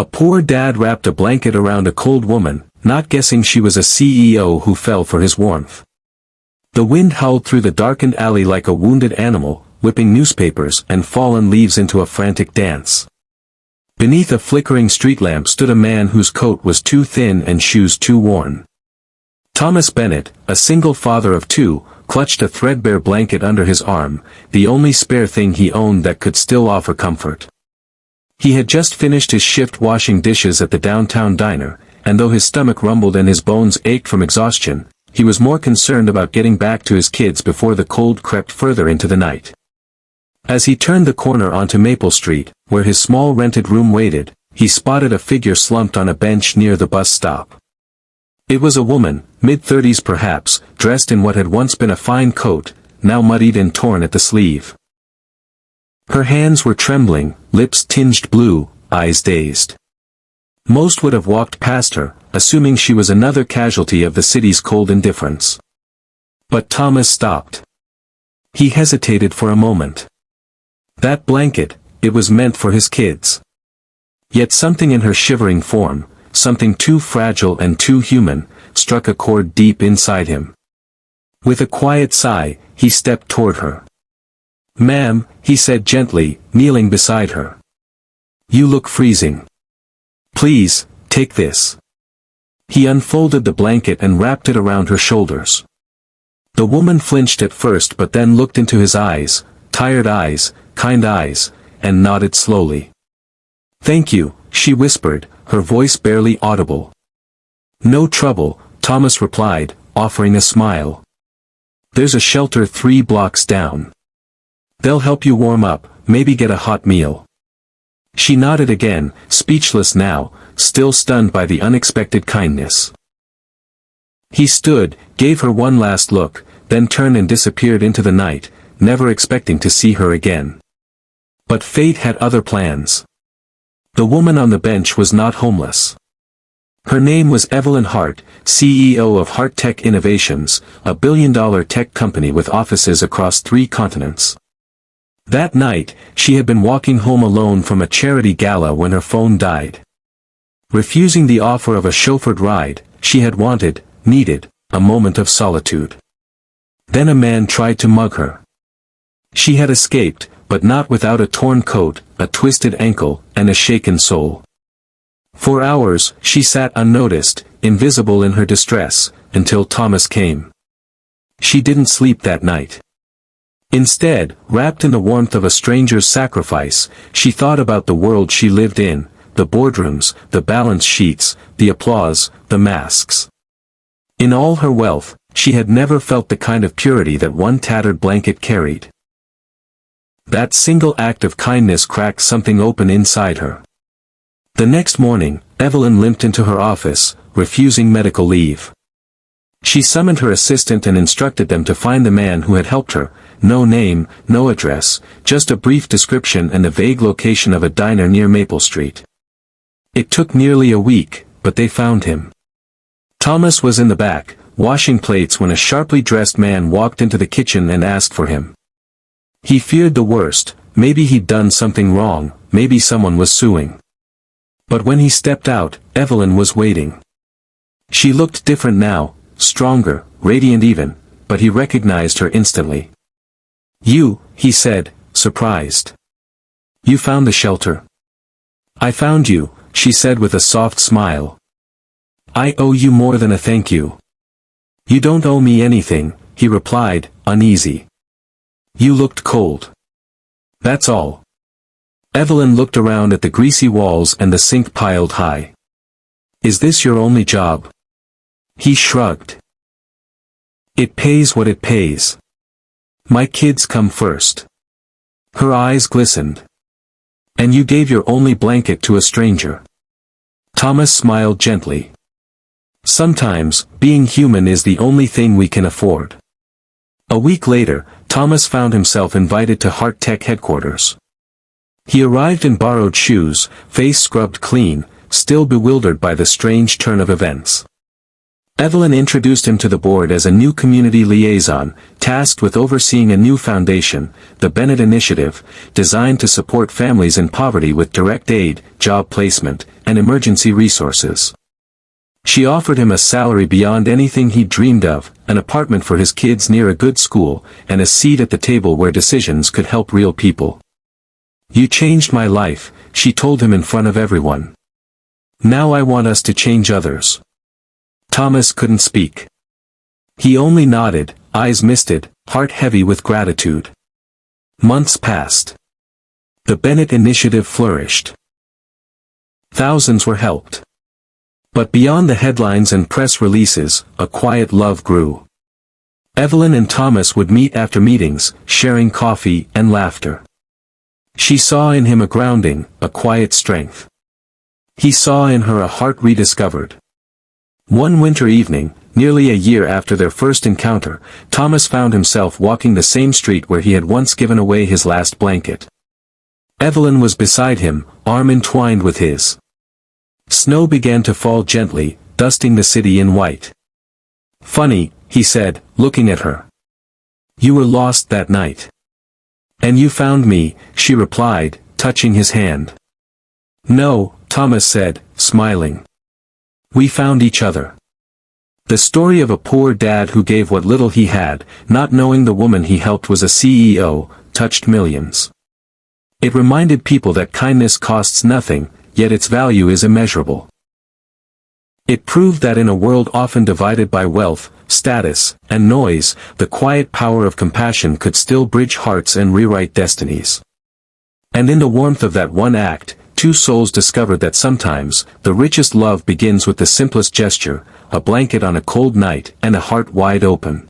A poor dad wrapped a blanket around a cold woman, not guessing she was a CEO who fell for his warmth. The wind howled through the darkened alley like a wounded animal, whipping newspapers and fallen leaves into a frantic dance. Beneath a flickering street lamp stood a man whose coat was too thin and shoes too worn. Thomas Bennett, a single father of two, clutched a threadbare blanket under his arm, the only spare thing he owned that could still offer comfort. He had just finished his shift washing dishes at the downtown diner, and though his stomach rumbled and his bones ached from exhaustion, he was more concerned about getting back to his kids before the cold crept further into the night. As he turned the corner onto Maple Street, where his small rented room waited, he spotted a figure slumped on a bench near the bus stop. It was a woman, mid-30s perhaps, dressed in what had once been a fine coat, now muddied and torn at the sleeve. Her hands were trembling, lips tinged blue, eyes dazed. Most would have walked past her, assuming she was another casualty of the city's cold indifference. But Thomas stopped. He hesitated for a moment. That blanket, it was meant for his kids. Yet something in her shivering form, something too fragile and too human, struck a chord deep inside him. With a quiet sigh, he stepped toward her. "Ma'am," he said gently, kneeling beside her. "You look freezing. Please, take this." He unfolded the blanket and wrapped it around her shoulders. The woman flinched at first but then looked into his eyes, tired eyes, kind eyes, and nodded slowly. "Thank you," she whispered, her voice barely audible. "No trouble," Thomas replied, offering a smile. "There's a shelter 3 blocks down. They'll help you warm up, maybe get a hot meal." She nodded again, speechless now, still stunned by the unexpected kindness. He stood, gave her one last look, then turned and disappeared into the night, never expecting to see her again. But fate had other plans. The woman on the bench was not homeless. Her name was Evelyn Hart, CEO of Hart Tech Innovations, a billion-dollar tech company with offices across 3 continents. That night, she had been walking home alone from a charity gala when her phone died. Refusing the offer of a chauffeured ride, she had needed, a moment of solitude. Then a man tried to mug her. She had escaped, but not without a torn coat, a twisted ankle, and a shaken soul. For hours, she sat unnoticed, invisible in her distress, until Thomas came. She didn't sleep that night. Instead, wrapped in the warmth of a stranger's sacrifice, she thought about the world she lived in, the boardrooms, the balance sheets, the applause, the masks. In all her wealth, she had never felt the kind of purity that one tattered blanket carried. That single act of kindness cracked something open inside her. The next morning, Evelyn limped into her office, refusing medical leave. She summoned her assistant and instructed them to find the man who had helped her. No name, no address, just a brief description and the vague location of a diner near Maple Street. It took nearly a week, but they found him. Thomas was in the back, washing plates when a sharply dressed man walked into the kitchen and asked for him. He feared the worst, maybe he'd done something wrong, maybe someone was suing. But when he stepped out, Evelyn was waiting. She looked different now, stronger, radiant even, but he recognized her instantly. "You," he said, surprised. "You found the shelter." "I found you," she said with a soft smile. "I owe you more than a thank you." "You don't owe me anything," he replied, uneasy. "You looked cold. That's all." Evelyn looked around at the greasy walls and the sink piled high. "Is this your only job?" He shrugged. "It pays what it pays. My kids come first." Her eyes glistened. "And you gave your only blanket to a stranger." Thomas smiled gently. "Sometimes, being human is the only thing we can afford." A week later, Thomas found himself invited to Hart Tech headquarters. He arrived in borrowed shoes, face scrubbed clean, still bewildered by the strange turn of events. Evelyn introduced him to the board as a new community liaison, tasked with overseeing a new foundation, the Bennett Initiative, designed to support families in poverty with direct aid, job placement, and emergency resources. She offered him a salary beyond anything he'd dreamed of, an apartment for his kids near a good school, and a seat at the table where decisions could help real people. "You changed my life," she told him in front of everyone. "Now I want us to change others." Thomas couldn't speak. He only nodded, eyes misted, heart heavy with gratitude. Months passed. The Bennett initiative flourished. Thousands were helped. But beyond the headlines and press releases, a quiet love grew. Evelyn and Thomas would meet after meetings, sharing coffee and laughter. She saw in him a grounding, a quiet strength. He saw in her a heart rediscovered. One winter evening, nearly a year after their first encounter, Thomas found himself walking the same street where he had once given away his last blanket. Evelyn was beside him, arm entwined with his. Snow began to fall gently, dusting the city in white. "Funny," he said, looking at her. "You were lost that night. And you found me," she replied, touching his hand. "No," Thomas said, smiling. "We found each other." The story of a poor dad who gave what little he had, not knowing the woman he helped was a CEO, touched millions. It reminded people that kindness costs nothing, yet its value is immeasurable. It proved that in a world often divided by wealth, status, and noise, the quiet power of compassion could still bridge hearts and rewrite destinies. And in the warmth of that one act, two souls discovered that sometimes, the richest love begins with the simplest gesture, a blanket on a cold night and a heart wide open.